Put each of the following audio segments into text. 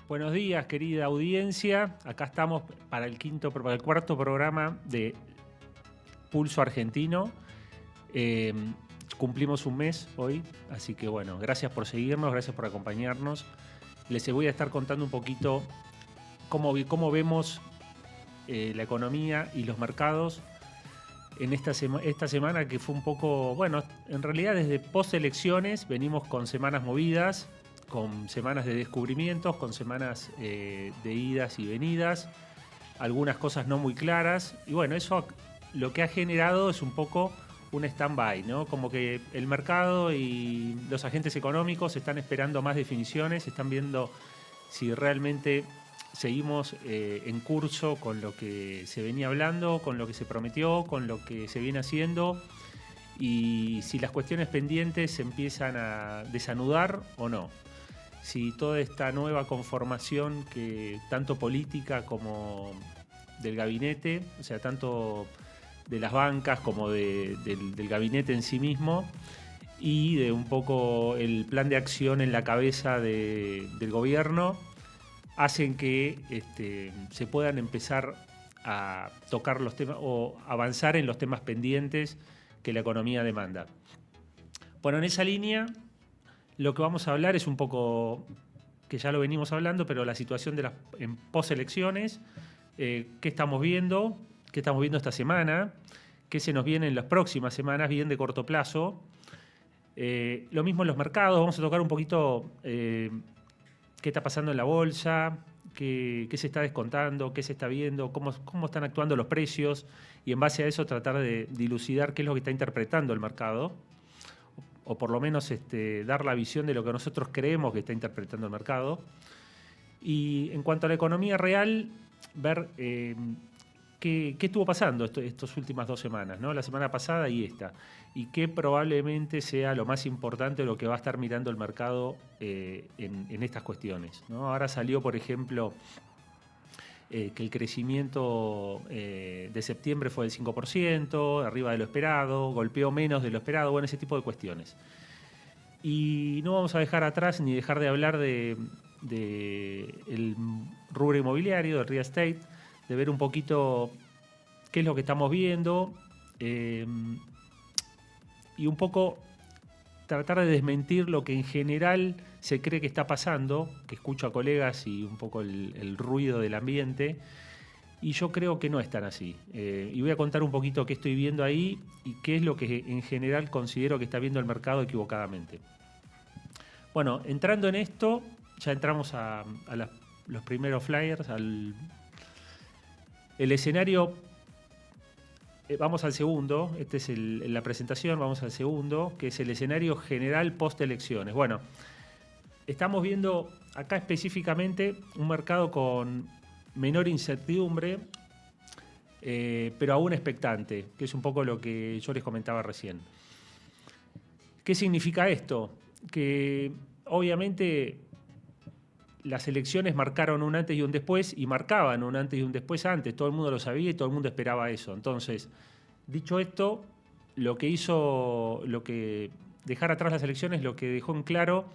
Buenos días, querida audiencia. Acá estamos para el cuarto programa de Pulso Argentino. Cumplimos un mes hoy, así que bueno, gracias por seguirnos, gracias por acompañarnos. Les voy a estar contando un poquito cómo vemos la economía y los mercados en esta semana, que fue un poco, bueno, en realidad desde post-elecciones venimos con semanas movidas, con semanas de descubrimientos, con semanas de idas y venidas, algunas cosas no muy claras, y bueno, eso lo que ha generado es un poco un stand-by, ¿no? Como que el mercado y los agentes económicos están esperando más definiciones, están viendo si realmente seguimos en curso con lo que se venía hablando, con lo que se prometió, con lo que se viene haciendo, y si las cuestiones pendientes se empiezan a desanudar o no. Si toda esta nueva conformación, que tanto política como del gabinete, o sea, tanto de las bancas como del gabinete en sí mismo, y de un poco el plan de acción en la cabeza del gobierno, hacen que se puedan empezar a tocar los temas o avanzar en los temas pendientes que la economía demanda. Bueno, en esa línea lo que vamos a hablar es un poco, que ya lo venimos hablando, pero la situación en postelecciones, qué estamos viendo esta semana, qué se nos viene en las próximas semanas, bien de corto plazo. Lo mismo en los mercados, vamos a tocar un poquito qué está pasando en la bolsa, qué se está descontando, qué se está viendo, cómo están actuando los precios, y en base a eso tratar de dilucidar qué es lo que está interpretando el mercado, o por lo menos dar la visión de lo que nosotros creemos que está interpretando el mercado. Y en cuanto a la economía real, ver qué estuvo pasando estas últimas 2 semanas, ¿no? La semana pasada y esta, y qué probablemente sea lo más importante, lo que va a estar mirando el mercado en estas cuestiones, ¿no? Ahora salió, por ejemplo, que el crecimiento de septiembre fue del 5%, arriba de lo esperado, golpeó menos de lo esperado, bueno, ese tipo de cuestiones. Y no vamos a dejar atrás ni dejar de hablar del rubro inmobiliario, del real estate, de ver un poquito qué es lo que estamos viendo, y un poco tratar de desmentir lo que en general se cree que está pasando, que escucho a colegas y un poco el ruido del ambiente, y yo creo que no es tan así. Y voy a contar un poquito qué estoy viendo ahí y qué es lo que en general considero que está viendo el mercado equivocadamente. Bueno, entrando en esto, ya entramos a los primeros flyers, el escenario. Vamos al segundo, este es la presentación, vamos al segundo, que es el escenario general post-elecciones. Bueno, estamos viendo acá específicamente un mercado con menor incertidumbre, pero aún expectante, que es un poco lo que yo les comentaba recién. ¿Qué significa esto? Que obviamente las elecciones marcaron un antes y un después, y marcaban un antes y un después antes, todo el mundo lo sabía y todo el mundo esperaba eso. Entonces, dicho esto, lo que dejar atrás las elecciones, lo que dejó en claro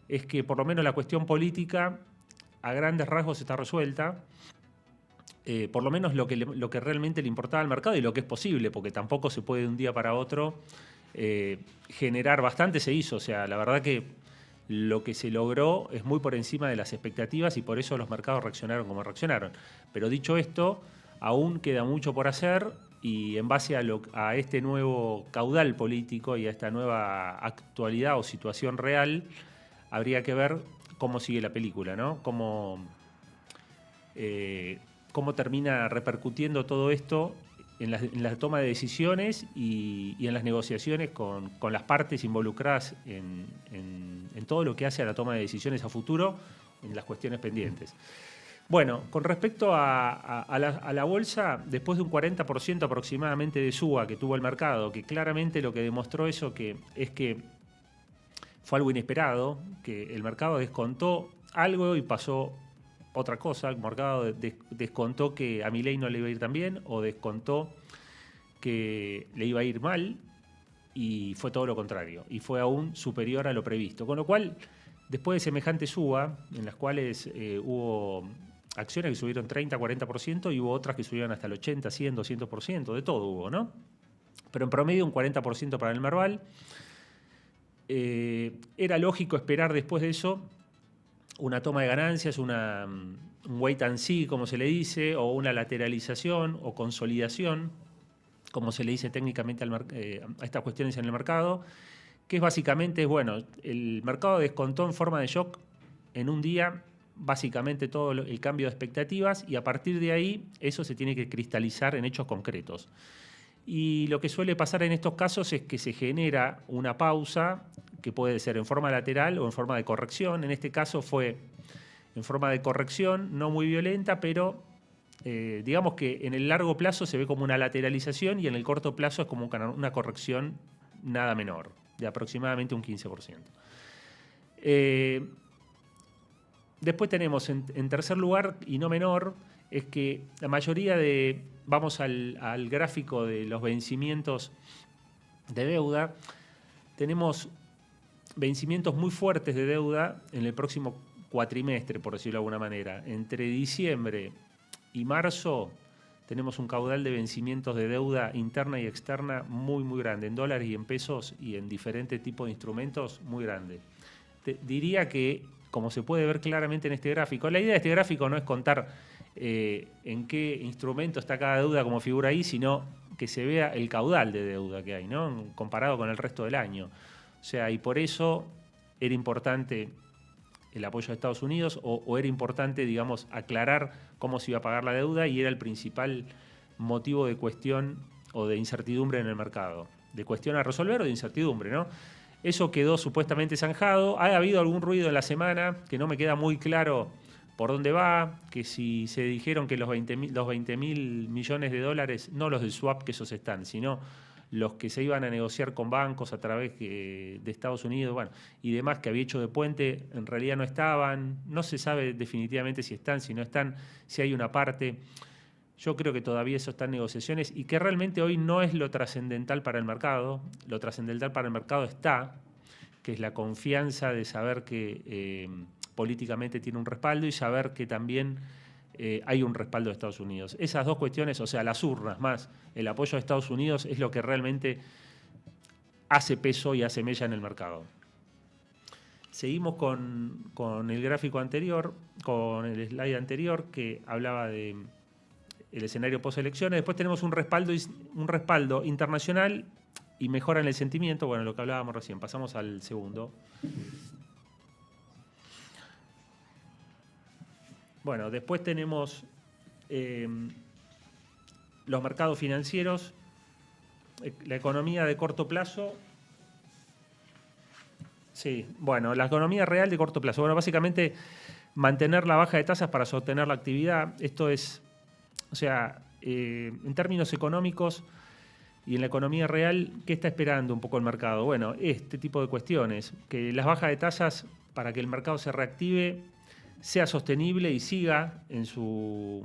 es que por lo menos la cuestión política a grandes rasgos está resuelta, por lo menos lo que realmente le importaba al mercado y lo que es posible, porque tampoco se puede de un día para otro generar. Bastante se hizo, o sea, la verdad que lo que se logró es muy por encima de las expectativas y por eso los mercados reaccionaron como reaccionaron. Pero dicho esto, aún queda mucho por hacer, y en base a este nuevo caudal político y a esta nueva actualidad o situación real, habría que ver cómo sigue la película, ¿no? Cómo termina repercutiendo todo esto en la toma de decisiones y en las negociaciones con las partes involucradas en todo lo que hace a la toma de decisiones a futuro, en las cuestiones pendientes. Bueno, con respecto a la bolsa, después de un 40% aproximadamente de suba que tuvo el mercado, que claramente lo que demostró eso es que fue algo inesperado, que el mercado descontó algo y pasó otra cosa. El mercado descontó que a Milei no le iba a ir tan bien, o descontó que le iba a ir mal, y fue todo lo contrario, y fue aún superior a lo previsto. Con lo cual, Después de semejante suba, en las cuales hubo acciones que subieron 30, 40% y hubo otras que subieron hasta el 80, 100, 200%, de todo hubo, ¿no? Pero en promedio un 40% para el Merval. Era lógico esperar después de eso una toma de ganancias, un wait and see, como se le dice, o una lateralización o consolidación, como se le dice técnicamente a estas cuestiones en el mercado, que es básicamente, bueno, el mercado descontó en forma de shock en un día básicamente todo el cambio de expectativas y a partir de ahí eso se tiene que cristalizar en hechos concretos. Y lo que suele pasar en estos casos es que se genera una pausa que puede ser en forma lateral o en forma de corrección. En este caso fue en forma de corrección, no muy violenta, pero digamos que en el largo plazo se ve como una lateralización y en el corto plazo es como una corrección nada menor, de aproximadamente un 15%. Después tenemos en tercer lugar, y no menor, es que la mayoría de, vamos al gráfico de los vencimientos de deuda, tenemos vencimientos muy fuertes de deuda en el próximo cuatrimestre, por decirlo de alguna manera. Entre diciembre y marzo tenemos un caudal de vencimientos de deuda interna y externa muy, muy grande, en dólares y en pesos y en diferentes tipos de instrumentos, muy grande. Diría que, como se puede ver claramente en este gráfico, la idea de este gráfico no es contar en qué instrumento está cada deuda como figura ahí, sino que se vea el caudal de deuda que hay, ¿no? Comparado con el resto del año. O sea, y por eso era importante el apoyo de Estados Unidos o era importante, digamos, aclarar cómo se iba a pagar la deuda y era el principal motivo de cuestión o de incertidumbre en el mercado. De cuestión a resolver o de incertidumbre, ¿no? Eso quedó supuestamente zanjado. Ha habido algún ruido en la semana que no me queda muy claro por dónde va, que si se dijeron que los 20.000 millones de dólares, no los del swap que esos están, sino los que se iban a negociar con bancos a través de Estados Unidos, bueno, y demás que había hecho de puente, en realidad no estaban, no se sabe definitivamente si están, si no están, si hay una parte. Yo creo que todavía eso está en negociaciones y que realmente hoy no es lo trascendental para el mercado. Lo trascendental para el mercado está, que es la confianza de saber que políticamente tiene un respaldo y saber que también hay un respaldo de Estados Unidos. Esas dos cuestiones, o sea, las urnas más el apoyo de Estados Unidos es lo que realmente hace peso y hace mella en el mercado. Seguimos con el gráfico anterior, con el slide anterior que hablaba de el escenario post-elecciones. Después tenemos un respaldo internacional y mejora en el sentimiento. Bueno, lo que hablábamos recién. Pasamos al segundo. Bueno, después tenemos los mercados financieros, la economía de corto plazo. Sí, bueno, la economía real de corto plazo. Bueno, básicamente mantener la baja de tasas para sostener la actividad. Esto es, o sea, en términos económicos y en la economía real, ¿qué está esperando un poco el mercado? Bueno, este tipo de cuestiones, que las bajas de tasas para que el mercado se reactive sea sostenible y siga en su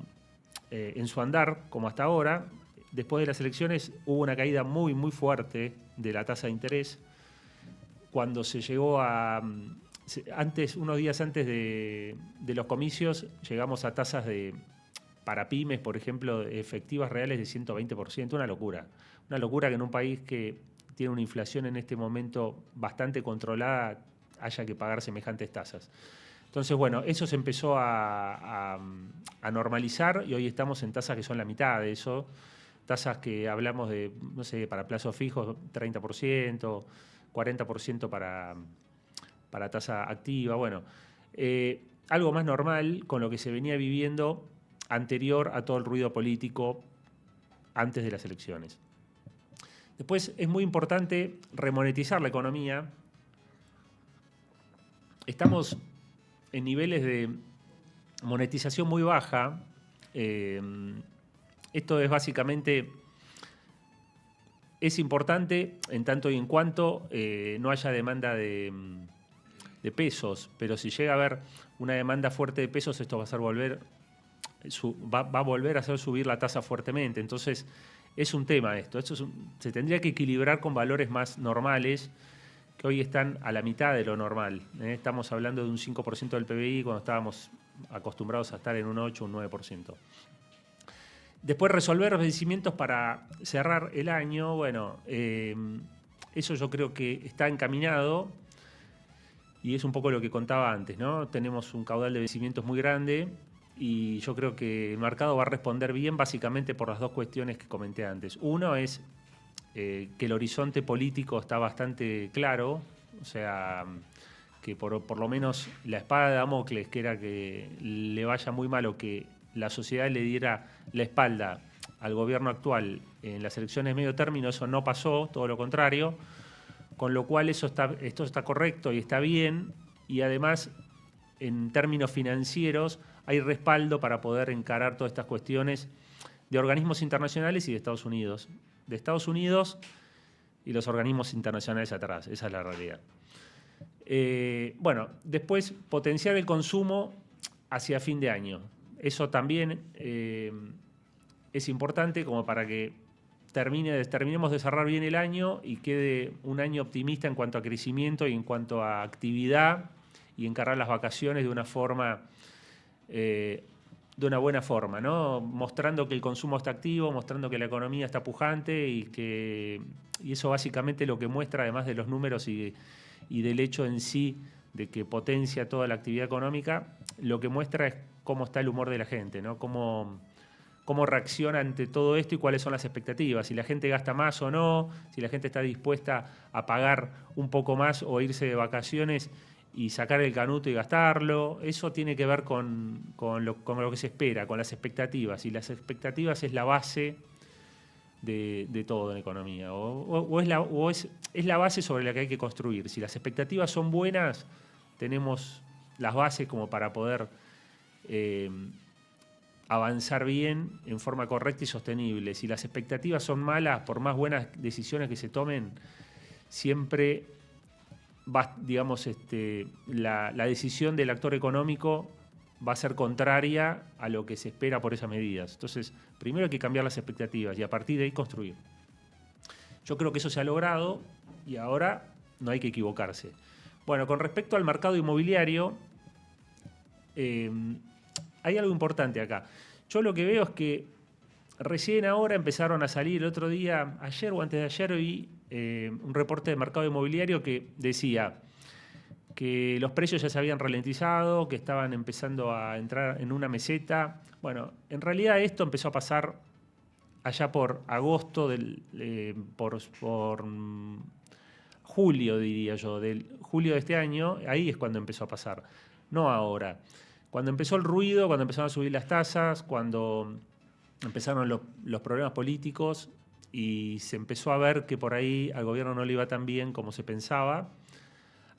andar como hasta ahora. Después de las elecciones hubo una caída muy, muy fuerte de la tasa de interés. Cuando se llegó a... unos días antes de los comicios, llegamos a tasas para pymes, por ejemplo, efectivas reales de 120%, una locura. Una locura que en un país que tiene una inflación en este momento bastante controlada haya que pagar semejantes tasas. Entonces, bueno, eso se empezó a normalizar y hoy estamos en tasas que son la mitad de eso. Tasas que hablamos de, no sé, para plazos fijos, 30%, 40% para tasa activa. Bueno, algo más normal con lo que se venía viviendo anterior a todo el ruido político antes de las elecciones. Después es muy importante remonetizar la economía. Estamos en niveles de monetización muy baja. Esto es básicamente, es importante en tanto y en cuanto no haya demanda de pesos, pero si llega a haber una demanda fuerte de pesos, esto va a volver a hacer subir la tasa fuertemente. Entonces, es un tema esto. Se tendría que equilibrar con valores más normales, que hoy están a la mitad de lo normal. Estamos hablando de un 5% del PBI cuando estábamos acostumbrados a estar en un 8, un 9%. Después resolver los vencimientos para cerrar el año, bueno, eso yo creo que está encaminado y es un poco lo que contaba antes, ¿no? Tenemos un caudal de vencimientos muy grande y yo creo que el mercado va a responder bien básicamente por las dos cuestiones que comenté antes. Uno es que el horizonte político está bastante claro, o sea, que por lo menos la espada de Damocles, que era que le vaya muy mal o que la sociedad le diera la espalda al gobierno actual en las elecciones de medio término, eso no pasó, todo lo contrario, con lo cual esto está correcto y está bien, y además en términos financieros hay respaldo para poder encarar todas estas cuestiones de organismos internacionales y de Estados Unidos. De Estados Unidos y los organismos internacionales atrás, esa es la realidad. Bueno, después potenciar el consumo hacia fin de año. Eso también es importante como para que terminemos de cerrar bien el año y quede un año optimista en cuanto a crecimiento y en cuanto a actividad y encarar las vacaciones de una forma, de una buena forma, ¿no? Mostrando que el consumo está activo, mostrando que la economía está pujante y eso básicamente lo que muestra, además de los números y del hecho en sí de que potencia toda la actividad económica, lo que muestra es cómo está el humor de la gente, ¿no? Cómo reacciona ante todo esto y cuáles son las expectativas, si la gente gasta más o no, si la gente está dispuesta a pagar un poco más o irse de vacaciones y sacar el canuto y gastarlo. Eso tiene que ver con lo que se espera, con las expectativas, y las expectativas es la base de todo en economía, es la base sobre la que hay que construir. Si las expectativas son buenas, tenemos las bases como para poder avanzar bien en forma correcta y sostenible. Si las expectativas son malas, por más buenas decisiones que se tomen, siempre digamos, la decisión del actor económico va a ser contraria a lo que se espera por esas medidas. Entonces, primero hay que cambiar las expectativas y a partir de ahí construir. Yo creo que eso se ha logrado y ahora no hay que equivocarse. Bueno, con respecto al mercado inmobiliario, hay algo importante acá. Yo lo que veo es que recién ahora empezaron a salir, el otro día, ayer o antes de ayer, vi un reporte de mercado inmobiliario que decía que los precios ya se habían ralentizado, que estaban empezando a entrar en una meseta. Bueno, en realidad esto empezó a pasar allá por agosto, por julio, diría yo, del julio de este año, ahí es cuando empezó a pasar, no ahora. Cuando empezó el ruido, cuando empezaron a subir las tasas, cuando empezaron los problemas políticos y se empezó a ver que por ahí al gobierno no le iba tan bien como se pensaba,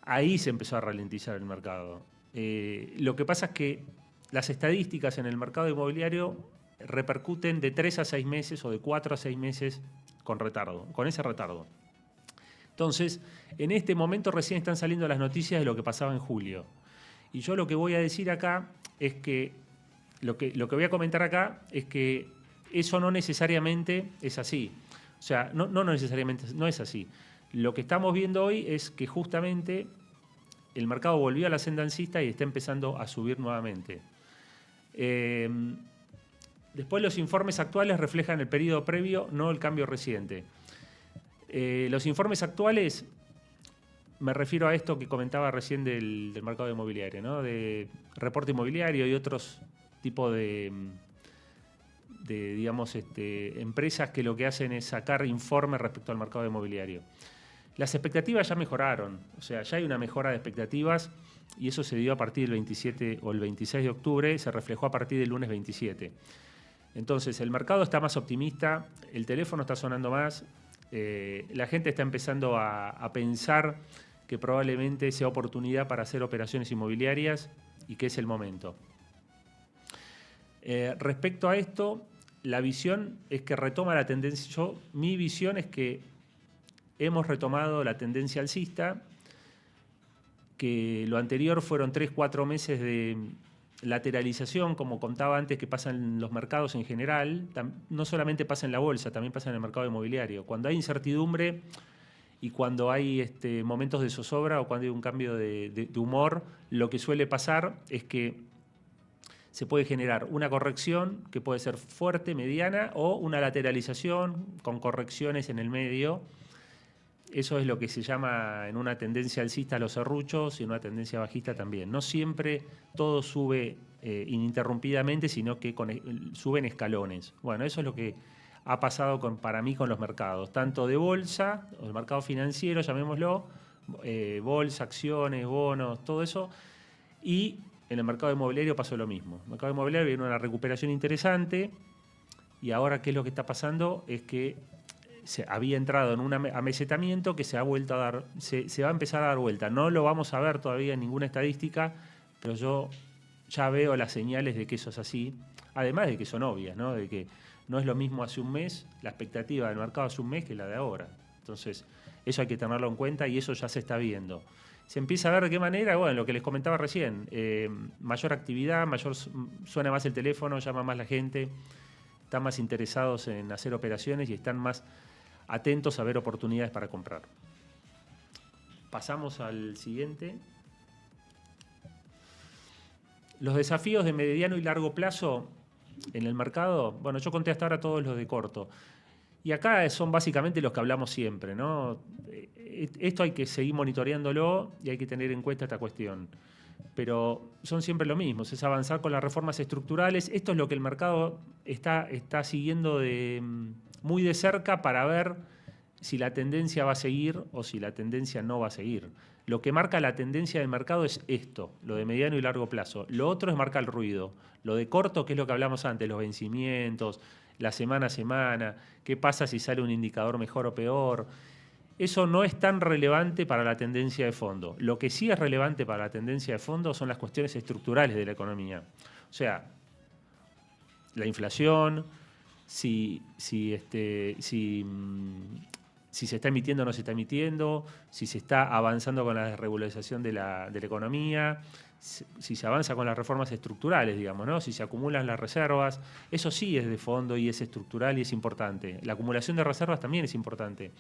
ahí se empezó a ralentizar el mercado. Lo que pasa es que las estadísticas en el mercado inmobiliario repercuten de 3 a 6 meses o de 4 a 6 meses con ese retardo. Entonces, en este momento recién están saliendo las noticias de lo que pasaba en julio. Y yo lo que voy a decir acá es que lo que voy a comentar acá es que eso no necesariamente es así. O sea, no necesariamente no es así. Lo que estamos viendo hoy es que justamente el mercado volvió a la senda alcista y está empezando a subir nuevamente. Después los informes actuales reflejan el periodo previo, no el cambio reciente. Los informes actuales, me refiero a esto que comentaba recién del mercado inmobiliario, ¿no? De reporte inmobiliario y otros tipos de digamos, empresas que lo que hacen es sacar informes respecto al mercado inmobiliario. Las expectativas ya mejoraron, o sea, ya hay una mejora de expectativas y eso se dio a partir del 27 o el 26 de octubre, se reflejó a partir del lunes 27. Entonces, el mercado está más optimista, el teléfono está sonando más, la gente está empezando a pensar que probablemente sea oportunidad para hacer operaciones inmobiliarias y que es el momento. Respecto a esto, la visión es que retoma la tendencia. Mi visión es que hemos retomado la tendencia alcista, que lo anterior fueron 3-4 meses de lateralización, como contaba antes, que pasa en los mercados en general. No solamente pasa en la bolsa, también pasa en el mercado inmobiliario. Cuando hay incertidumbre y cuando hay momentos de zozobra o cuando hay un cambio de humor, lo que suele pasar es que se puede generar una corrección que puede ser fuerte, mediana, o una lateralización con correcciones en el medio. Eso es lo que se llama en una tendencia alcista los serruchos y en una tendencia bajista también. No siempre todo sube ininterrumpidamente, sino que suben escalones. Bueno, eso es lo que ha pasado para mí con los mercados, tanto de bolsa, o el mercado financiero, llamémoslo, bolsa, acciones, bonos, todo eso, y en el mercado inmobiliario pasó lo mismo. En el mercado inmobiliario viene una recuperación interesante y ahora ¿qué es lo que está pasando? Es que se había entrado en un amesetamiento que se ha vuelto a dar, se va a empezar a dar vuelta. No lo vamos a ver todavía en ninguna estadística, pero yo ya veo las señales de que eso es así, además de que son obvias, ¿no? De que no es lo mismo hace un mes, la expectativa del mercado hace un mes que la de ahora. Entonces, eso hay que tenerlo en cuenta y eso ya se está viendo. Se empieza a ver de qué manera, bueno, lo que les comentaba recién, mayor actividad, suena más el teléfono, llama más la gente, están más interesados en hacer operaciones y están más atentos a ver oportunidades para comprar. Pasamos al siguiente. Los desafíos de mediano y largo plazo en el mercado, bueno, yo conté hasta ahora todos los de corto. Y acá son básicamente los que hablamos siempre, ¿no? Esto hay que seguir monitoreándolo y hay que tener en cuenta esta cuestión. Pero son siempre lo mismo, es avanzar con las reformas estructurales. Esto es lo que el mercado está siguiendo muy de cerca para ver si la tendencia va a seguir o si la tendencia no va a seguir. Lo que marca la tendencia del mercado es esto, lo de mediano y largo plazo. Lo otro es marcar el ruido. Lo de corto, que es lo que hablamos antes, los vencimientos, la semana a semana, qué pasa si sale un indicador mejor o peor. Eso no es tan relevante para la tendencia de fondo. Lo que sí es relevante para la tendencia de fondo son las cuestiones estructurales de la economía. O sea, la inflación, si se está emitiendo o no se está emitiendo, si se está avanzando con la desregularización de la economía, si se avanza con las reformas estructurales, digamos, ¿no? Si se acumulan las reservas. Eso sí es de fondo y es estructural y es importante. La acumulación de reservas también es importante.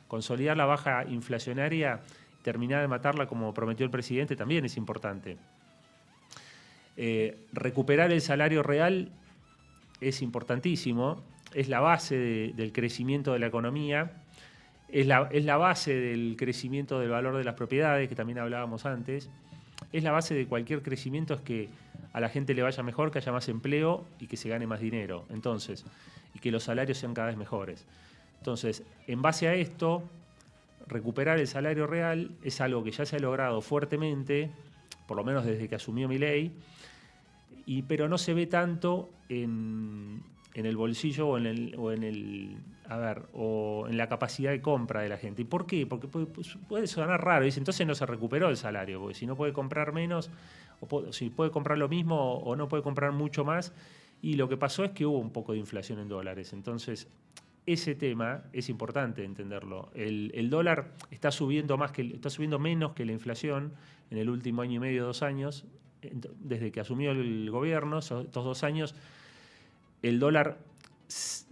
Consolidar la baja inflacionaria, terminar de matarla como prometió el presidente, también es importante. Recuperar el salario real es importantísimo, es la base del crecimiento de la economía, es la base del crecimiento del valor de las propiedades, que también hablábamos antes, es la base de cualquier crecimiento, es que a la gente le vaya mejor, que haya más empleo y que se gane más dinero, entonces, y que los salarios sean cada vez mejores. Entonces, en base a esto, recuperar el salario real es algo que ya se ha logrado fuertemente, por lo menos desde que asumió Milei, pero no se ve tanto en el bolsillo o en la capacidad de compra de la gente. ¿Y por qué? Porque puede sonar raro. Dice, entonces no se recuperó el salario, porque si no puede comprar menos, si puede comprar lo mismo o no puede comprar mucho más. Y lo que pasó es que hubo un poco de inflación en dólares. Entonces, ese tema es importante entenderlo. El dólar está subiendo menos que la inflación en el último año y medio, 2 años. Desde que asumió el gobierno, estos 2 años, el dólar,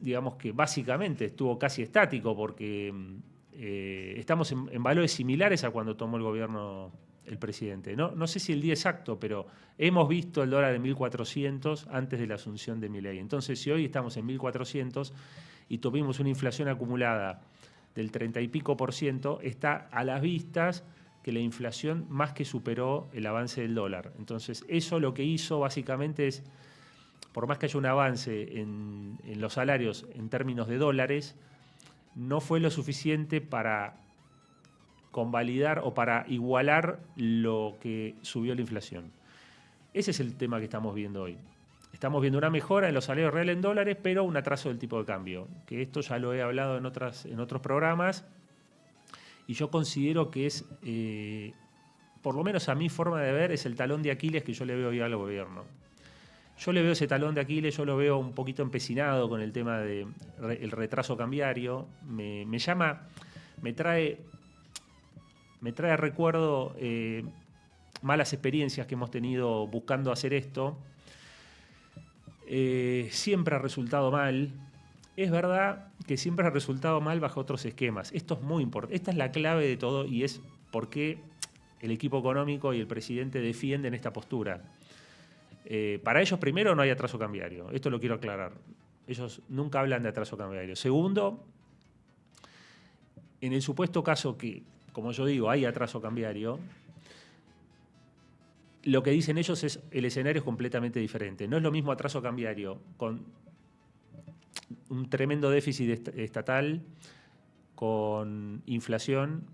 digamos que básicamente estuvo casi estático porque estamos en valores similares a cuando tomó el gobierno el presidente. No sé si el día exacto, pero hemos visto el dólar en 1.400 antes de la asunción de Milei. Entonces, si hoy estamos en 1.400 y tuvimos una inflación acumulada del 30 y pico %, está a las vistas que la inflación más que superó el avance del dólar. Entonces, eso lo que hizo básicamente es, por más que haya un avance en los salarios en términos de dólares, no fue lo suficiente para convalidar o para igualar lo que subió la inflación. Ese es el tema que estamos viendo hoy. Estamos viendo una mejora en los salarios reales en dólares, pero un atraso del tipo de cambio. Que esto ya lo he hablado en otros programas. Y yo considero que es, por lo menos a mi forma de ver, es el talón de Aquiles que yo le veo hoy al gobierno. Yo le veo ese talón de Aquiles, yo lo veo un poquito empecinado con el tema del retraso cambiario. Me trae a recuerdo malas experiencias que hemos tenido buscando hacer esto. Siempre ha resultado mal. es verdad que siempre ha resultado mal bajo otros esquemas. Esto es muy importante. Esta es la clave de todo y es por qué el equipo económico y el presidente defienden esta postura. Para ellos, primero, no hay atraso cambiario. Esto lo quiero aclarar. Ellos nunca hablan de atraso cambiario. Segundo, en el supuesto caso que, como yo digo, hay atraso cambiario, lo que dicen ellos es el escenario es completamente diferente. No es lo mismo atraso cambiario con un tremendo déficit estatal, con inflación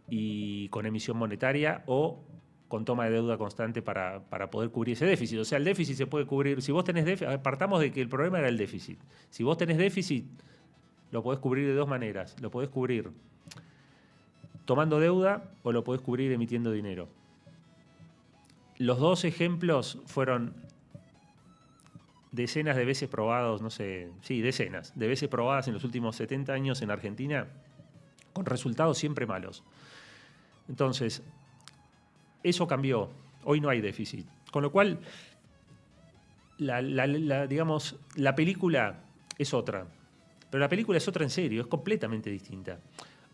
y con emisión monetaria o con toma de deuda constante para poder cubrir ese déficit. O sea, el déficit se puede cubrir. Si vos tenés déficit, partamos de que el problema era el déficit. Si vos tenés déficit, lo podés cubrir de dos maneras. Lo podés cubrir tomando deuda o lo podés cubrir emitiendo dinero. Los dos ejemplos fueron decenas de veces probados, no sé, sí, decenas de veces probadas en los últimos 70 años en Argentina, con resultados siempre malos. Entonces, eso cambió. Hoy no hay déficit. Con lo cual, digamos, la película es otra. Pero la película es otra en serio, es completamente distinta.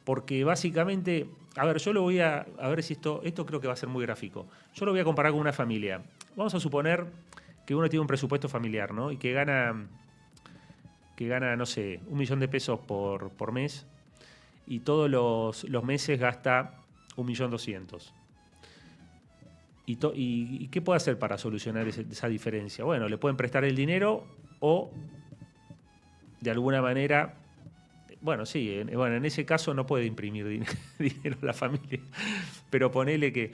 Porque básicamente, a ver, yo lo voy a ver si esto creo que va a ser muy gráfico. Yo lo voy a comparar con una familia. Vamos a suponer que uno tiene un presupuesto familiar, ¿no? Y que gana, no sé, 1 millón de pesos por mes y todos los meses gasta 1.200.000. ¿Y qué puede hacer para solucionar esa diferencia? Bueno, le pueden prestar el dinero o, de alguna manera, bueno, sí, en ese caso no puede imprimir dinero la familia, pero ponele que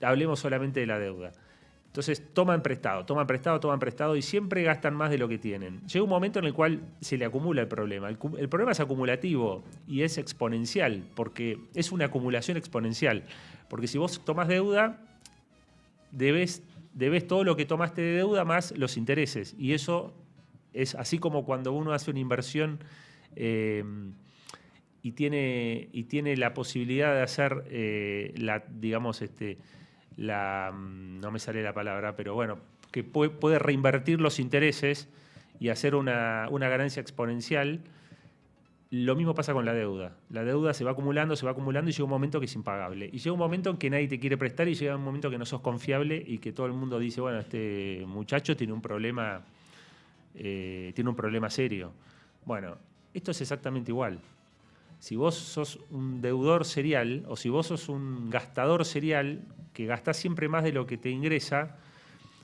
hablemos solamente de la deuda. Entonces toman prestado y siempre gastan más de lo que tienen. Llega un momento en el cual se le acumula el problema. El problema es acumulativo y es exponencial, porque es una acumulación exponencial. Porque si vos tomás deuda, debes todo lo que tomaste de deuda más los intereses. Y eso es así como cuando uno hace una inversión y tiene la posibilidad de hacer no me sale la palabra, pero bueno, que puede reinvertir los intereses y hacer una ganancia exponencial. Lo mismo pasa con la deuda. La deuda se va acumulando y llega un momento que es impagable. Y llega un momento en que nadie te quiere prestar y llega un momento que no sos confiable y que todo el mundo dice, bueno, este muchacho tiene un problema serio. Bueno, esto es exactamente igual. Si vos sos un deudor serial o si vos sos un gastador serial que gastás siempre más de lo que te ingresa,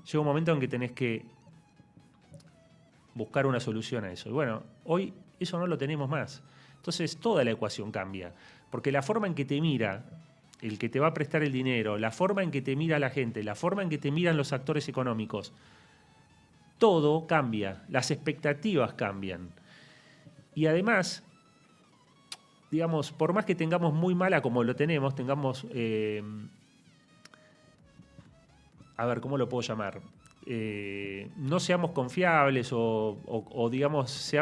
llega un momento en que tenés que buscar una solución a eso. Y bueno, hoy eso no lo tenemos más. Entonces toda la ecuación cambia, porque la forma en que te mira el que te va a prestar el dinero, la forma en que te mira la gente, la forma en que te miran los actores económicos, todo cambia, las expectativas cambian. Y además, digamos, por más que tengamos muy mala como lo tenemos, a ver, ¿cómo lo puedo llamar? No seamos confiables o digamos,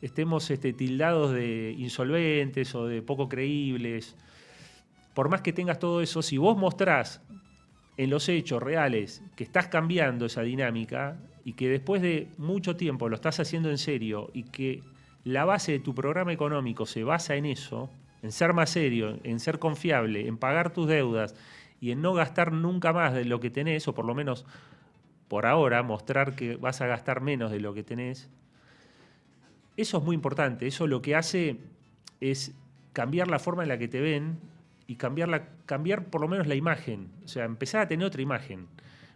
estemos tildados de insolventes o de poco creíbles. Por más que tengas todo eso, si vos mostrás en los hechos reales que estás cambiando esa dinámica y que después de mucho tiempo lo estás haciendo en serio y que la base de tu programa económico se basa en eso, en ser más serio, en ser confiable, en pagar tus deudas y en no gastar nunca más de lo que tenés, o por lo menos por ahora mostrar que vas a gastar menos de lo que tenés, eso es muy importante. Eso lo que hace es cambiar la forma en la que te ven y cambiar por lo menos la imagen, o sea, empezar a tener otra imagen.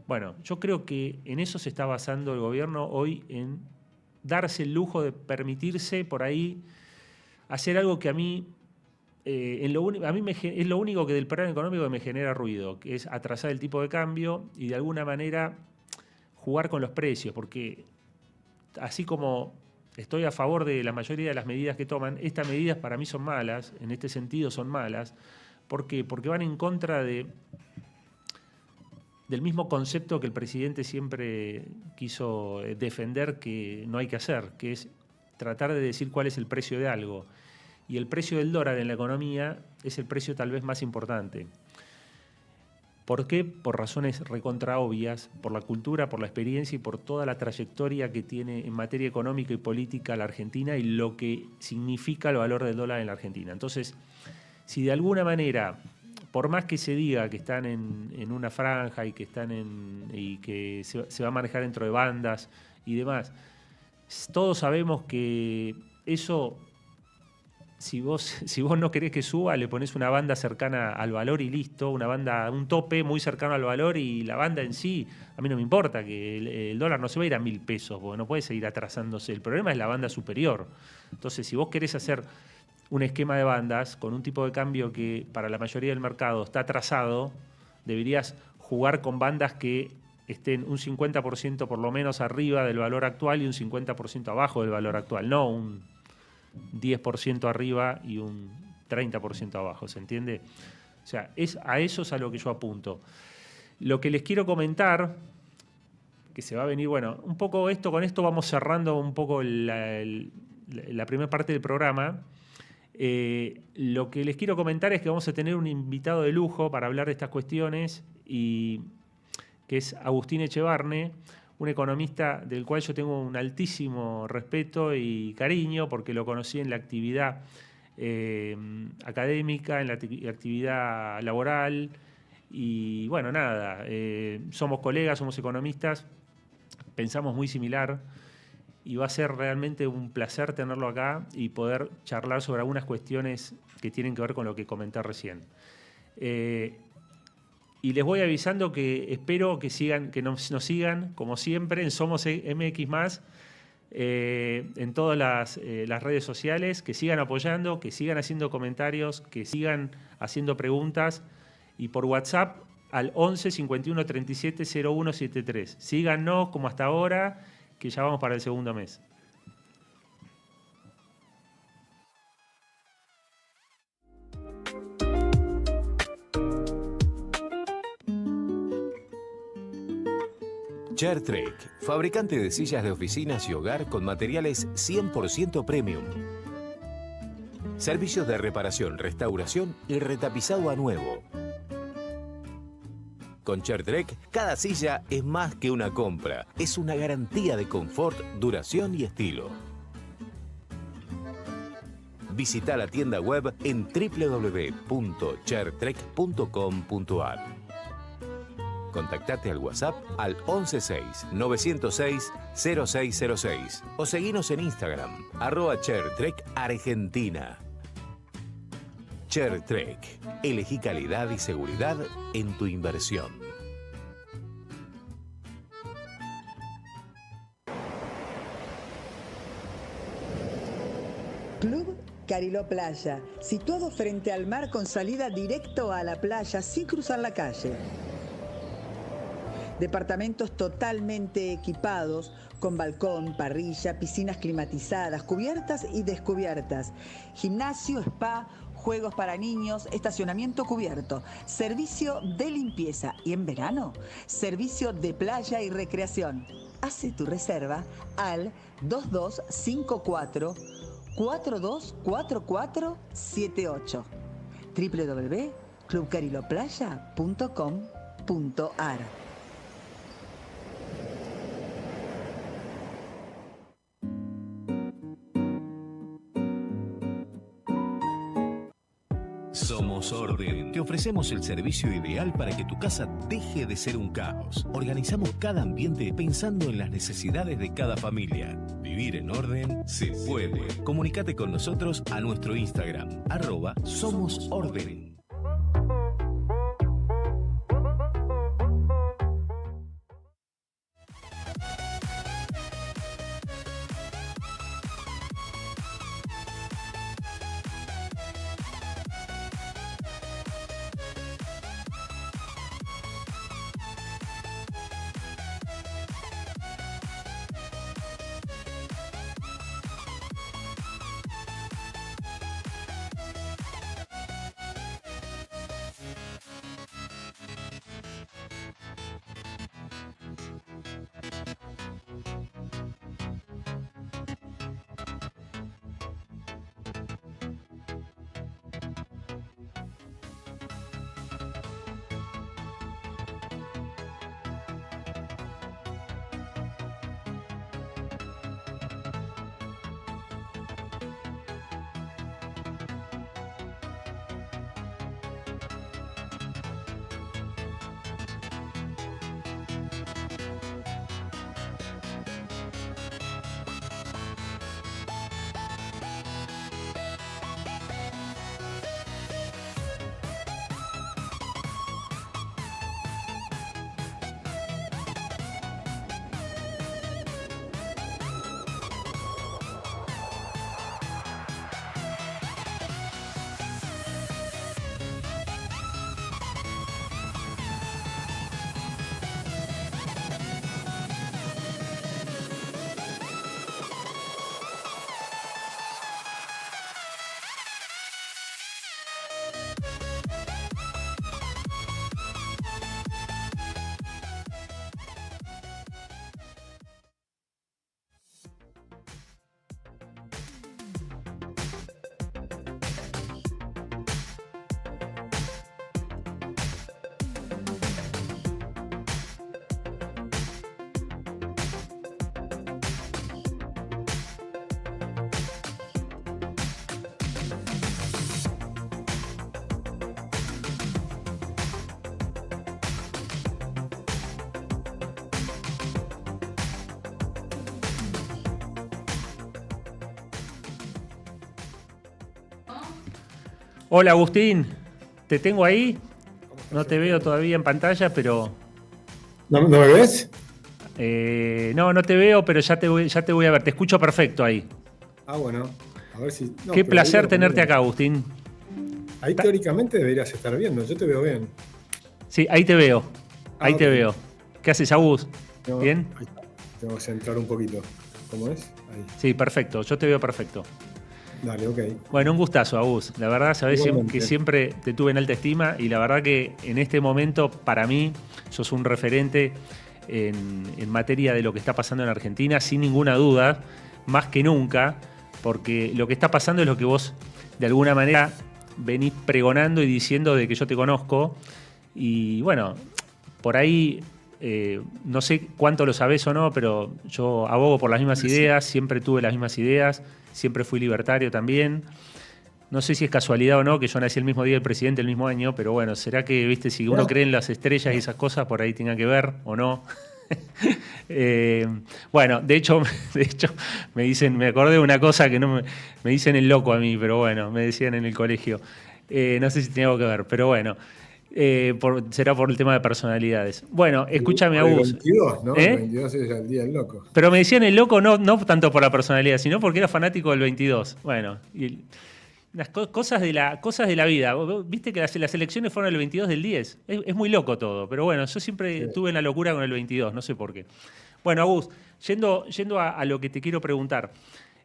Bueno, yo creo que en eso se está basando el gobierno hoy, en darse el lujo de permitirse por ahí hacer algo que a mí es lo único que del programa económico que me genera ruido, que es atrasar el tipo de cambio y de alguna manera jugar con los precios, porque así como estoy a favor de la mayoría de las medidas que toman, estas medidas para mí son malas, en este sentido son malas. ¿Por qué? Porque van en contra del mismo concepto que el presidente siempre quiso defender que no hay que hacer, que es tratar de decir cuál es el precio de algo. Y el precio del dólar en la economía es el precio tal vez más importante. ¿Por qué? Por razones recontra obvias, por la cultura, por la experiencia y por toda la trayectoria que tiene en materia económica y política la Argentina y lo que significa el valor del dólar en la Argentina. Entonces, si de alguna manera, por más que se diga que están en una franja y que y que se va a manejar dentro de bandas y demás, todos sabemos que eso, si vos no querés que suba, le pones una banda cercana al valor y listo, un tope muy cercano al valor, y la banda en sí, a mí no me importa que el dólar no se va a ir a 1.000 pesos, porque no puede seguir atrasándose. El problema es la banda superior. Entonces, si vos querés hacer un esquema de bandas con un tipo de cambio que para la mayoría del mercado está atrasado, deberías jugar con bandas que estén un 50% por lo menos arriba del valor actual y un 50% abajo del valor actual, no un 10% arriba y un 30% abajo, ¿se entiende? O sea, a eso es a lo que yo apunto. Lo que les quiero comentar, que se va a venir, bueno, un poco con esto vamos cerrando un poco la primera parte del programa. Lo que les quiero comentar es que vamos a tener un invitado de lujo para hablar de estas cuestiones, y que es Agustín Echevarne, un economista del cual yo tengo un altísimo respeto y cariño, porque lo conocí en la actividad académica, en la actividad laboral, y bueno, nada, somos colegas, somos economistas, pensamos muy similar, y va a ser realmente un placer tenerlo acá y poder charlar sobre algunas cuestiones que tienen que ver con lo que comenté recién. Y les voy avisando que espero que nos sigan, como siempre, en Somos MX+, en todas las redes sociales, que sigan apoyando, que sigan haciendo comentarios, que sigan haciendo preguntas, y por WhatsApp al 11 51 37 0173. Síganos como hasta ahora, que ya vamos para el segundo mes. Chairtrek, fabricante de sillas de oficinas y hogar con materiales 100% premium. Servicios de reparación, restauración y retapizado a nuevo. Con Chairtrek, cada silla es más que una compra, es una garantía de confort, duración y estilo. Visita la tienda web en www.chairtrek.com.ar. Contactate al WhatsApp al 116-906-0606 o seguinos en Instagram, @ChairTrekArgentina. Chairtrek, elegí calidad y seguridad en tu inversión. Club Cariló Playa, situado frente al mar con salida directo a la playa sin cruzar la calle. Departamentos totalmente equipados, con balcón, parrilla, piscinas climatizadas, cubiertas y descubiertas, gimnasio, spa, juegos para niños, estacionamiento cubierto, servicio de limpieza y en verano, servicio de playa y recreación. Hace tu reserva al 2254 424478 www.clubcariloplaya.com.ar. Somos Orden. Te ofrecemos el servicio ideal para que tu casa deje de ser un caos. Organizamos cada ambiente pensando en las necesidades de cada familia. Vivir en orden se puede. Comunícate con nosotros a nuestro Instagram, @SomosOrden. Hola Agustín, ¿te tengo ahí? No te veo todavía en pantalla, pero... ¿No me ves? No te veo, pero ya te voy a ver. Te escucho perfecto ahí. Ah, bueno. A ver si. No, Qué pero ahí placer lo tenerte ponemos. acá, Agustín. Ahí teóricamente deberías estar viendo. Yo te veo bien. Sí, ahí te veo. Ahí Ah, te ok. veo. ¿Qué haces, Agus? No, ¿Bien? ahí está. Tengo que centrar un poquito. ¿Cómo es? Ahí. Sí, perfecto. Yo te veo perfecto. Dale, ok. Bueno, un gustazo, Agus. La verdad, sabés Igualmente. que siempre te tuve en alta estima y la verdad que en este momento, para mí, sos un referente en materia de lo que está pasando en Argentina, sin ninguna duda, más que nunca, porque lo que está pasando es lo que vos, de alguna manera, venís pregonando y diciendo de que yo te conozco. Y bueno, por ahí, no sé cuánto lo sabés o no, pero yo abogo por las mismas ideas, siempre tuve las mismas ideas, siempre fui libertario también. No sé si es casualidad o no, que yo nací el mismo día del presidente, el mismo año, pero bueno, ¿será que, viste, si uno cree en las estrellas y esas cosas, por ahí tenga que ver o no? Bueno, de hecho, me acordé de una cosa que no me dicen el loco a mí, pero bueno, me decían en el colegio. No sé si tiene algo que ver, pero bueno, será por el tema de personalidades. Bueno, escúchame, Por el Agus. 22, ¿no? ¿Eh? El 22 es el día del loco. Pero me decían el loco no tanto por la personalidad, sino porque era fanático del 22. Bueno, y las cosas de la vida. Viste que las elecciones fueron el 22 del 10. Es muy loco todo, pero bueno, yo siempre tuve la locura con el 22, no sé por qué. Bueno, Agus, yendo a lo que te quiero preguntar.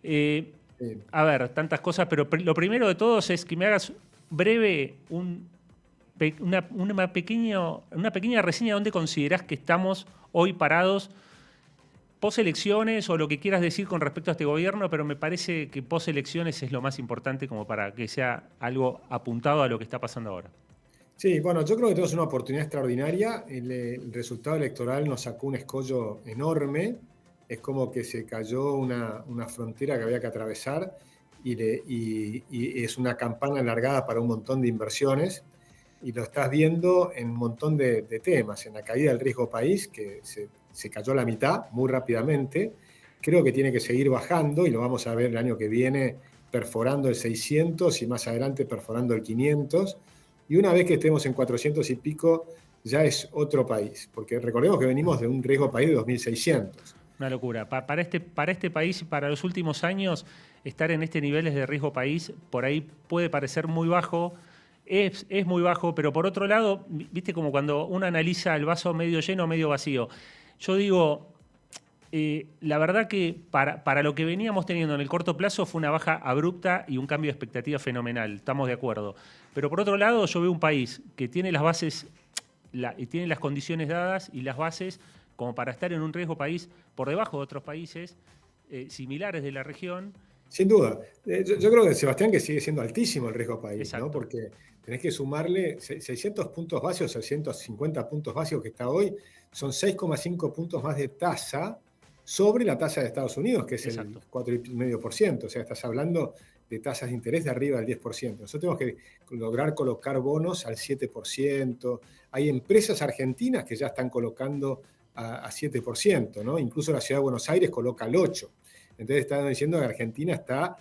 Sí. A ver, tantas cosas, pero lo primero de todos es que me hagas breve una pequeña reseña de dónde considerás que estamos hoy parados post-elecciones o lo que quieras decir con respecto a este gobierno, pero me parece que post-elecciones es lo más importante como para que sea algo apuntado a lo que está pasando ahora. Sí, bueno, yo creo que tenemos una oportunidad extraordinaria. El resultado electoral nos sacó un escollo enorme. Es como que se cayó una frontera que había que atravesar y es una campana alargada para un montón de inversiones. Y lo estás viendo en un montón de temas. En la caída del riesgo país, que se cayó a la mitad muy rápidamente. Creo que tiene que seguir bajando y lo vamos a ver el año que viene perforando el 600 y más adelante perforando el 500. Y una vez que estemos en 400 y pico, ya es otro país. Porque recordemos que venimos de un riesgo país de 2.600. Una locura. Para este país y para los últimos años, estar en este niveles de riesgo país, por ahí puede parecer muy bajo. Es muy bajo, pero por otro lado, viste como cuando uno analiza el vaso medio lleno o medio vacío. Yo digo, la verdad que para lo que veníamos teniendo en el corto plazo fue una baja abrupta y un cambio de expectativa fenomenal, estamos de acuerdo. Pero por otro lado, yo veo un país que tiene las bases, y tiene las condiciones dadas y las bases como para estar en un riesgo país por debajo de otros países similares de la región. Sin duda. Yo creo que, Sebastián, que sigue siendo altísimo el riesgo país, Exacto. ¿no? Porque tenés que sumarle 600 puntos básicos, 650 puntos básicos que está hoy, son 6,5 puntos más de tasa sobre la tasa de Estados Unidos, que es Exacto. el 4,5%. O sea, estás hablando de tasas de interés de arriba del 10%. Nosotros tenemos que lograr colocar bonos al 7%. Hay empresas argentinas que ya están colocando a 7%, ¿no? Incluso la Ciudad de Buenos Aires coloca al 8%. Entonces están diciendo que Argentina está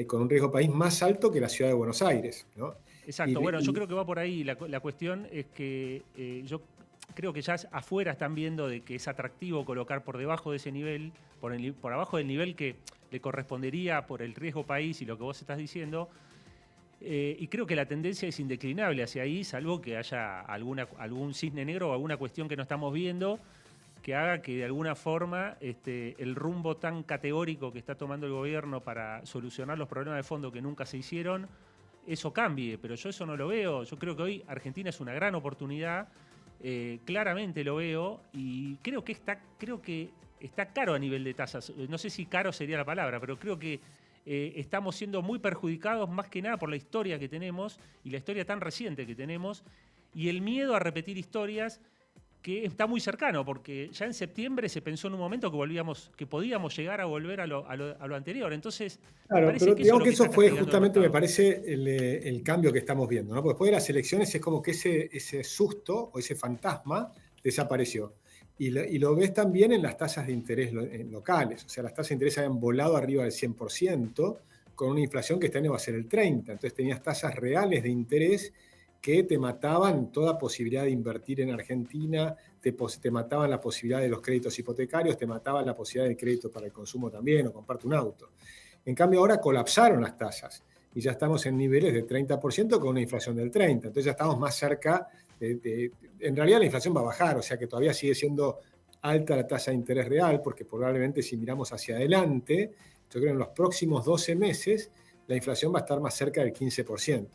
con un riesgo país más alto que la Ciudad de Buenos Aires, ¿no? Exacto. Bueno, yo creo que va por ahí. La cuestión es que yo creo que ya afuera están viendo de que es atractivo colocar por debajo de ese nivel, por abajo del nivel que le correspondería por el riesgo país y lo que vos estás diciendo. Y creo que la tendencia es indeclinable hacia ahí, salvo que haya algún cisne negro o alguna cuestión que no estamos viendo que haga que de alguna forma el rumbo tan categórico que está tomando el gobierno para solucionar los problemas de fondo que nunca se hicieron, eso cambie. Pero yo eso no lo veo. Yo creo que hoy Argentina es una gran oportunidad, claramente lo veo, y creo que está caro a nivel de tasas. No sé si caro sería la palabra, pero creo que estamos siendo muy perjudicados más que nada por la historia que tenemos y la historia tan reciente que tenemos y el miedo a repetir historias que está muy cercano, porque ya en septiembre se pensó en un momento que podíamos llegar a volver a lo anterior. Entonces, claro, parece pero que digamos que eso eso fue castigando justamente, el me mercado. parece, el cambio que estamos viendo, ¿no? Porque después de las elecciones es como que ese susto o ese fantasma desapareció. Y lo ves también en las tasas de interés locales. O sea, las tasas de interés habían volado arriba del 100%, con una inflación que este año va a ser el 30%. Entonces tenías tasas reales de interés que te mataban toda posibilidad de invertir en Argentina, te mataban la posibilidad de los créditos hipotecarios, te mataban la posibilidad del crédito para el consumo también, o comprarte un auto. En cambio ahora colapsaron las tasas y ya estamos en niveles de 30% con una inflación del 30%. Entonces ya estamos más cerca en realidad la inflación va a bajar, o sea que todavía sigue siendo alta la tasa de interés real, porque probablemente si miramos hacia adelante, yo creo que en los próximos 12 meses la inflación va a estar más cerca del 15%.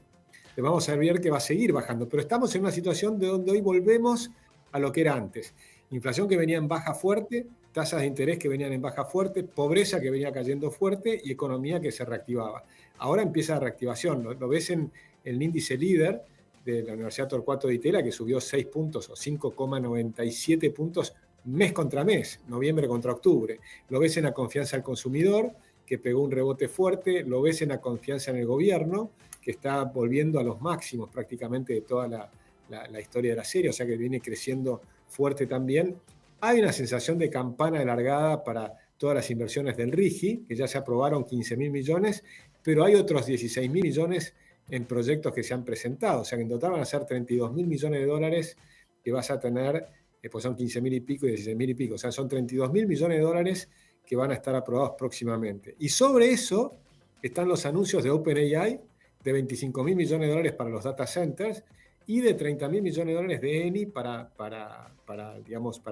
Le vamos a ver que va a seguir bajando, pero estamos en una situación de donde hoy volvemos a lo que era antes. Inflación que venía en baja fuerte, tasas de interés que venían en baja fuerte, pobreza que venía cayendo fuerte y economía que se reactivaba. Ahora empieza la reactivación, lo ves en el índice líder de la Universidad Torcuato Di Tella, que subió 6 puntos o 5,97 puntos mes contra mes, noviembre contra octubre. Lo ves en la confianza al consumidor, que pegó un rebote fuerte, lo ves en la confianza en el gobierno, que está volviendo a los máximos prácticamente de toda la historia de la serie, o sea que viene creciendo fuerte también. Hay una sensación de campana alargada para todas las inversiones del RIGI, que ya se aprobaron 15.000 millones, pero hay otros 16.000 millones en proyectos que se han presentado, o sea que en total van a ser 32.000 millones de dólares que vas a tener, pues son 15.000 y pico y 16.000 y pico, o sea son 32.000 millones de dólares que van a estar aprobados próximamente. Y sobre eso están los anuncios de OpenAI de 25.000 millones de dólares para los data centers y de 30.000 millones de dólares de Eni para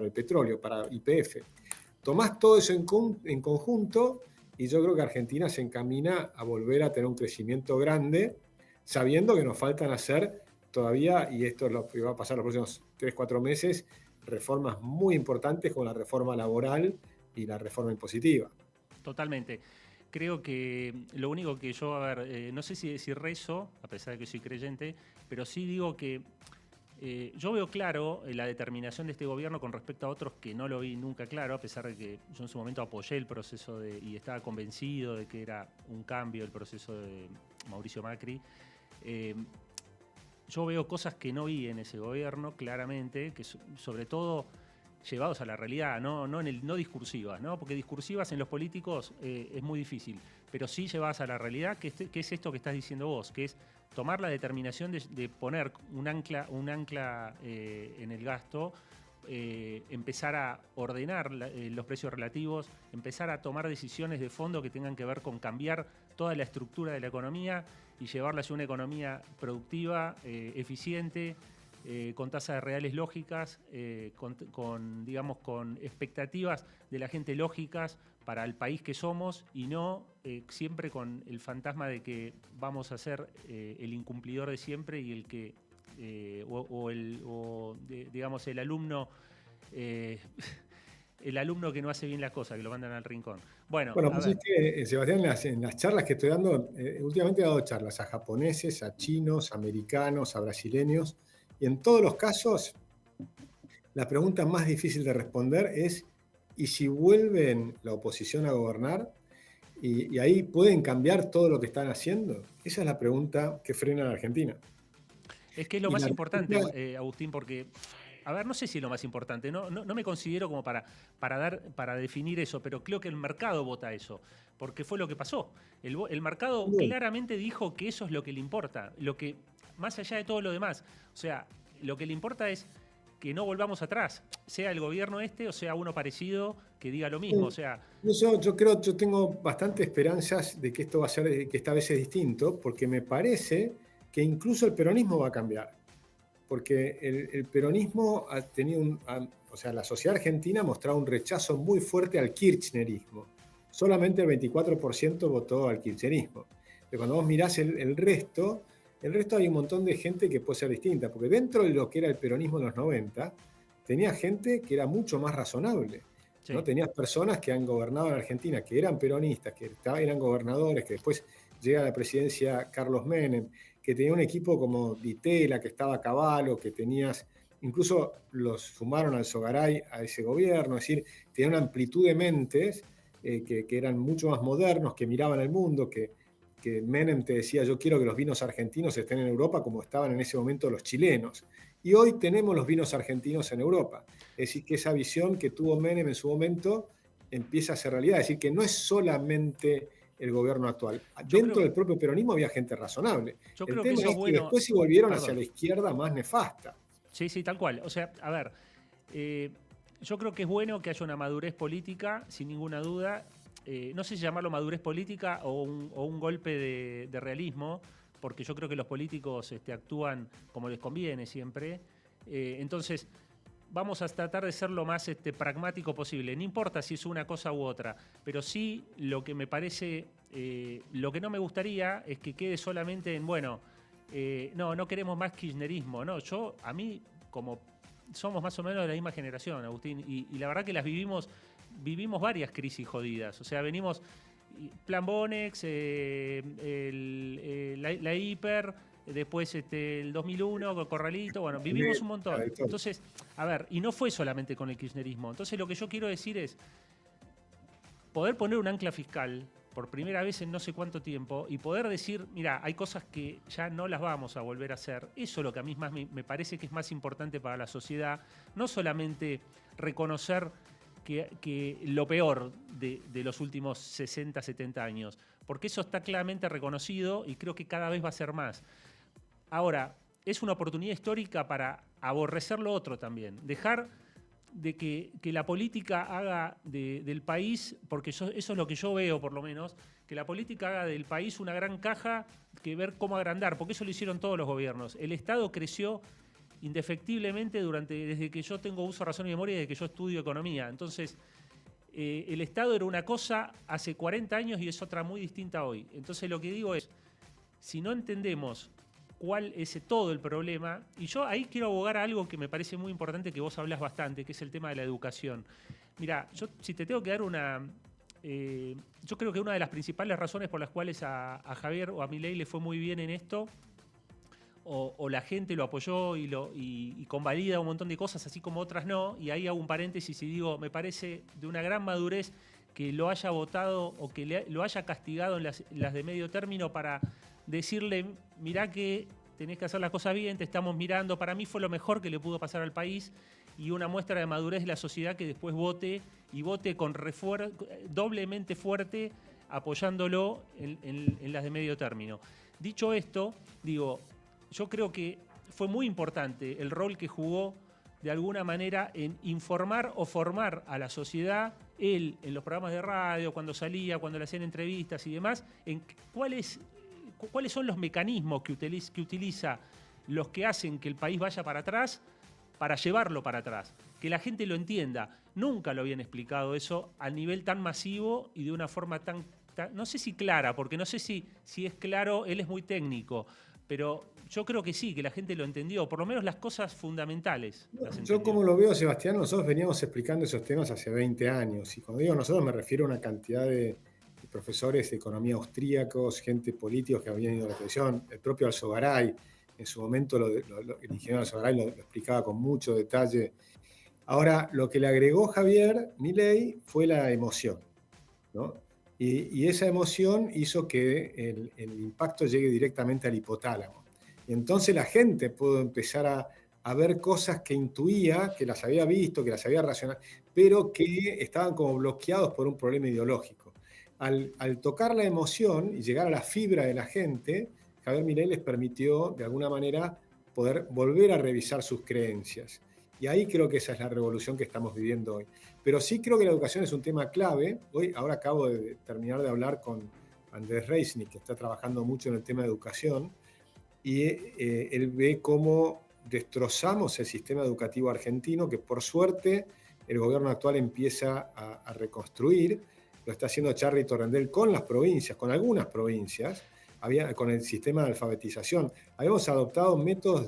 el petróleo, para YPF. Tomás todo eso en conjunto y yo creo que Argentina se encamina a volver a tener un crecimiento grande, sabiendo que nos faltan hacer todavía, y esto es lo que va a pasar los próximos 3-4 meses, reformas muy importantes como la reforma laboral y la reforma impositiva. Totalmente. Creo que lo único que yo, no sé si rezo, a pesar de que soy creyente, pero sí digo que yo veo claro la determinación de este gobierno con respecto a otros que no lo vi nunca claro, a pesar de que yo en su momento apoyé el proceso y estaba convencido de que era un cambio el proceso de Mauricio Macri. Yo veo cosas que no vi en ese gobierno claramente, que sobre todo llevados a la realidad, no discursivas, ¿no? Porque discursivas en los políticos es muy difícil, pero sí llevadas a la realidad, que es esto que estás diciendo vos, que es tomar la determinación de poner un ancla en el gasto, empezar a ordenar los precios relativos, empezar a tomar decisiones de fondo que tengan que ver con cambiar toda la estructura de la economía y llevarla hacia una economía productiva, eficiente, con tasas reales lógicas, con expectativas de la gente lógicas para el país que somos y no siempre con el fantasma de que vamos a ser el incumplidor de siempre y el que el alumno el alumno que no hace bien las cosas, que lo mandan al rincón. Bueno, pues es que, Sebastián, en las charlas que estoy dando, últimamente he dado charlas a japoneses, a chinos, a americanos, a brasileños, y en todos los casos, la pregunta más difícil de responder es, ¿y si vuelven la oposición a gobernar? Y ahí pueden cambiar todo lo que están haciendo. Esa es la pregunta que frena a la Argentina. Es que es lo más importante, Agustín, porque, a ver, no sé si es lo más importante, no me considero como para definir eso, pero creo que el mercado vota eso, porque fue lo que pasó. El mercado claramente dijo que eso es lo que le importa, lo que más allá de todo lo demás. O sea, lo que le importa es que no volvamos atrás, sea el gobierno o sea uno parecido que diga lo mismo. O sea, yo tengo bastantes esperanzas de que esto va a ser, que esta vez es distinto, porque me parece que incluso el peronismo va a cambiar. Porque el peronismo ha tenido la sociedad argentina ha mostrado un rechazo muy fuerte al kirchnerismo. Solamente el 24% votó al kirchnerismo. Pero cuando vos mirás el resto hay un montón de gente que puede ser distinta, porque dentro de lo que era el peronismo en los 90, tenía gente que era mucho más razonable. Sí. ¿No? Tenías personas que han gobernado en Argentina, que eran peronistas, que eran gobernadores, que después llega a la presidencia Carlos Menem, que tenía un equipo como Di Tella, que estaba a caballo, que tenías, incluso los sumaron al Sogaray a ese gobierno, es decir, tenían una amplitud de mentes que eran mucho más modernos, que miraban el mundo, que Menem te decía, yo quiero que los vinos argentinos estén en Europa como estaban en ese momento los chilenos. Y hoy tenemos los vinos argentinos en Europa. Es decir, que esa visión que tuvo Menem en su momento empieza a ser realidad. Es decir, que no es solamente el gobierno actual. Yo Dentro creo, del propio peronismo había gente razonable. yo El creo que tema eso es es que bueno. después se volvieron hacia Perdón. la izquierda más nefasta. Sí, sí, tal cual. O sea, a ver, yo creo que es bueno que haya una madurez política, sin ninguna duda. No sé si llamarlo madurez política o un golpe de realismo, porque yo creo que los políticos actúan como les conviene siempre. Entonces, vamos a tratar de ser lo más pragmático posible. No importa si es una cosa u otra, pero sí lo que me parece, lo que no me gustaría es que quede solamente en, bueno, no queremos más kirchnerismo. No, a mí, como somos más o menos de la misma generación, Agustín, y la verdad que vivimos varias crisis jodidas. O sea, venimos Plan Bonex, la hiper, después el 2001 con Corralito, bueno, vivimos un montón. Entonces, a ver, y no fue solamente con el kirchnerismo. Entonces, lo que yo quiero decir es poder poner un ancla fiscal por primera vez en no sé cuánto tiempo y poder decir, mira, hay cosas que ya no las vamos a volver a hacer. Eso es lo que a mí más me parece que es más importante para la sociedad. No solamente reconocer que lo peor de los últimos 60, 70 años, porque eso está claramente reconocido y creo que cada vez va a ser más. Ahora, es una oportunidad histórica para aborrecer lo otro también, dejar de que la política haga del país, porque eso es lo que yo veo por lo menos, que la política haga del país una gran caja que ver cómo agrandar, porque eso lo hicieron todos los gobiernos. El Estado creció indefectiblemente desde que yo tengo uso, razón y memoria, desde que yo estudio economía. Entonces, el Estado era una cosa hace 40 años y es otra muy distinta hoy. Entonces, lo que digo es, si no entendemos cuál es todo el problema, y yo ahí quiero abogar a algo que me parece muy importante, que vos hablás bastante, que es el tema de la educación. Mira, yo si te tengo que dar yo creo que una de las principales razones por las cuales a Javier o a Milei le fue muy bien en esto, o la gente lo apoyó y convalida un montón de cosas, así como otras no, y ahí hago un paréntesis y digo, me parece de una gran madurez que lo haya votado o que lo haya castigado en las de medio término para decirle, mirá que tenés que hacer las cosas bien, te estamos mirando. Para mí fue lo mejor que le pudo pasar al país y una muestra de madurez de la sociedad que después vote con doblemente fuerte apoyándolo en las de medio término. Dicho esto, digo, yo creo que fue muy importante el rol que jugó de alguna manera en informar o formar a la sociedad, él en los programas de radio, cuando salía, cuando le hacían entrevistas y demás, en cuáles son los mecanismos que utiliza los que hacen que el país vaya para atrás para llevarlo para atrás, que la gente lo entienda. Nunca lo habían explicado eso a nivel tan masivo y de una forma tan no sé si clara, porque no sé si es claro, él es muy técnico, pero yo creo que sí, que la gente lo entendió, por lo menos las cosas fundamentales. Yo como lo veo, Sebastián, nosotros veníamos explicando esos temas hace 20 años, y cuando digo nosotros me refiero a una cantidad de profesores de economía austríacos, gente políticos que habían ido a la televisión, el propio Alzogaray, en su momento el ingeniero Alzogaray lo explicaba con mucho detalle. Ahora, lo que le agregó Javier Milei fue la emoción, ¿no? Y esa emoción hizo que el impacto llegue directamente al hipotálamo. Y entonces la gente pudo empezar a ver cosas que intuía, que las había visto, que las había racionado, pero que estaban como bloqueados por un problema ideológico. Al tocar la emoción y llegar a la fibra de la gente, Javier Milei les permitió, de alguna manera, poder volver a revisar sus creencias. Y ahí creo que esa es la revolución que estamos viviendo hoy. Pero sí creo que la educación es un tema clave. Ahora acabo de terminar de hablar con Andrés Reisnig, que está trabajando mucho en el tema de educación, y él ve cómo destrozamos el sistema educativo argentino, que por suerte el gobierno actual empieza a reconstruir. Lo está haciendo Charly Torrendel con las provincias, con algunas provincias, con el sistema de alfabetización. Habíamos adoptado métodos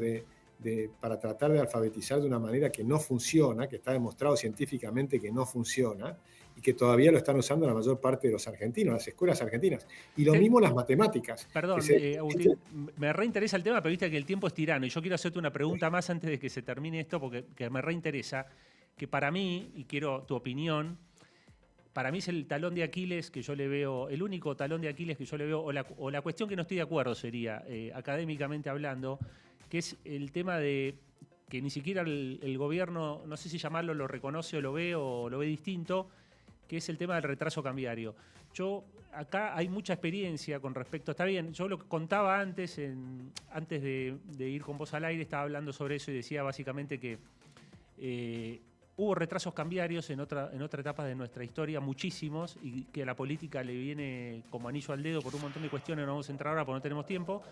para tratar de alfabetizar de una manera que no funciona, que está demostrado científicamente que no funciona, y que todavía lo están usando la mayor parte de los argentinos, las escuelas argentinas. Y lo mismo las matemáticas. Perdón, Agustín, me reinteresa el tema, pero viste que el tiempo es tirano, y yo quiero hacerte una pregunta más antes de que se termine esto, porque me reinteresa, que para mí, y quiero tu opinión, para mí es el talón de Aquiles que yo le veo, el único talón de Aquiles que yo le veo, o la cuestión que no estoy de acuerdo sería, académicamente hablando, que es el tema de que ni siquiera el gobierno, no sé si llamarlo, lo reconoce o lo ve distinto, que es el tema del retraso cambiario. Acá hay mucha experiencia con respecto, está bien, yo lo que contaba antes, antes de ir con vos al aire, estaba hablando sobre eso y decía básicamente que hubo retrasos cambiarios en otra etapa de nuestra historia, muchísimos, y que a la política le viene como anillo al dedo por un montón de cuestiones, no vamos a entrar ahora porque no tenemos tiempo.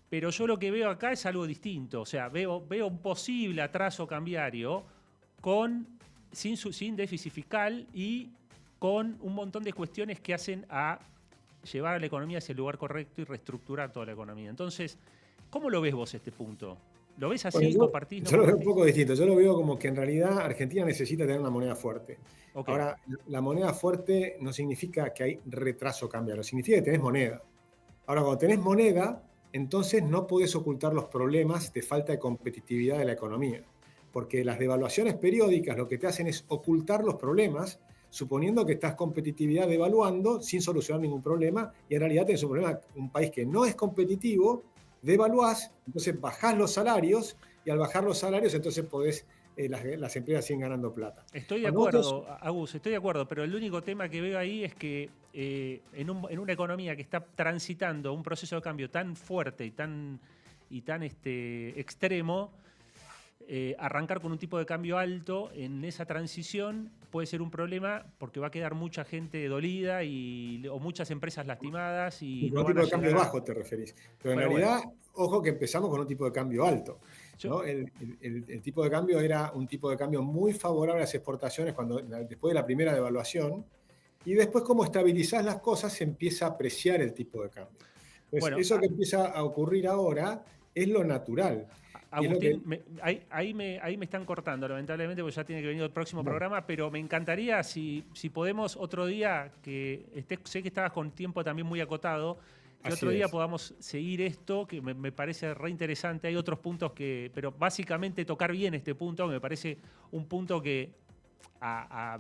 Pero yo lo que veo acá es algo distinto. O sea, veo un posible atraso cambiario sin déficit fiscal y con un montón de cuestiones que hacen a llevar a la economía hacia el lugar correcto y reestructurar toda la economía. Entonces, ¿cómo lo ves vos este punto? ¿Lo ves así? Bueno, ¿Compartís? ¿No yo lo veo un compartís? poco distinto. Yo lo veo como que en realidad Argentina necesita tener una moneda fuerte. Okay. Ahora, la moneda fuerte no significa que hay retraso cambiario, significa que tenés moneda. Ahora, cuando tenés moneda, entonces no podés ocultar los problemas de falta de competitividad de la economía. Porque las devaluaciones periódicas lo que te hacen es ocultar los problemas, suponiendo que estás competitividad devaluando sin solucionar ningún problema, y en realidad tenés un problema, un país que no es competitivo, devaluás, entonces bajás los salarios, y al bajar los salarios entonces podés, las empresas siguen ganando plata. Estoy de acuerdo, Agus, estoy de acuerdo, pero el único tema que veo ahí es que en una economía que está transitando un proceso de cambio tan fuerte y tan extremo, arrancar con un tipo de cambio alto en esa transición puede ser un problema porque va a quedar mucha gente dolida o muchas empresas lastimadas. Y con un tipo de cambio bajo te referís. Pero en realidad, ojo que empezamos con un tipo de cambio alto. ¿no? El tipo de cambio era un tipo de cambio muy favorable a las exportaciones después de la primera devaluación, y después como estabilizás las cosas se empieza a apreciar el tipo de cambio. Entonces, eso que empieza a ocurrir ahora es lo natural. Agustín, ahí me están cortando, lamentablemente, porque ya tiene que venir el próximo programa, pero me encantaría si podemos otro día, sé que estabas con tiempo también muy acotado, que otro día podamos seguir esto, que me parece re interesante. Hay otros puntos pero básicamente tocar bien este punto, me parece un punto que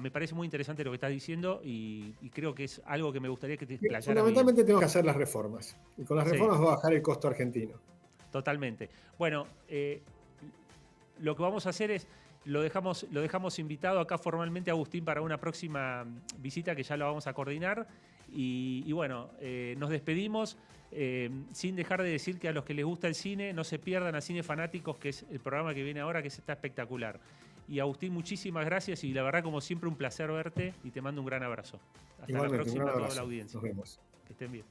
me parece muy interesante lo que estás diciendo y creo que es algo que me gustaría que te explayaras. Fundamentalmente tenemos que hacer las reformas, y con las reformas va a bajar el costo argentino. Totalmente. Bueno, lo que vamos a hacer es, lo dejamos invitado acá formalmente a Agustín para una próxima visita que ya lo vamos a coordinar. Y bueno, nos despedimos sin dejar de decir que a los que les gusta el cine no se pierdan a Cine Fanáticos, que es el programa que viene ahora, que está espectacular. Y Agustín, muchísimas gracias y la verdad, como siempre, un placer verte y te mando un gran abrazo. Hasta la próxima a toda la audiencia. Nos vemos. Que estén bien.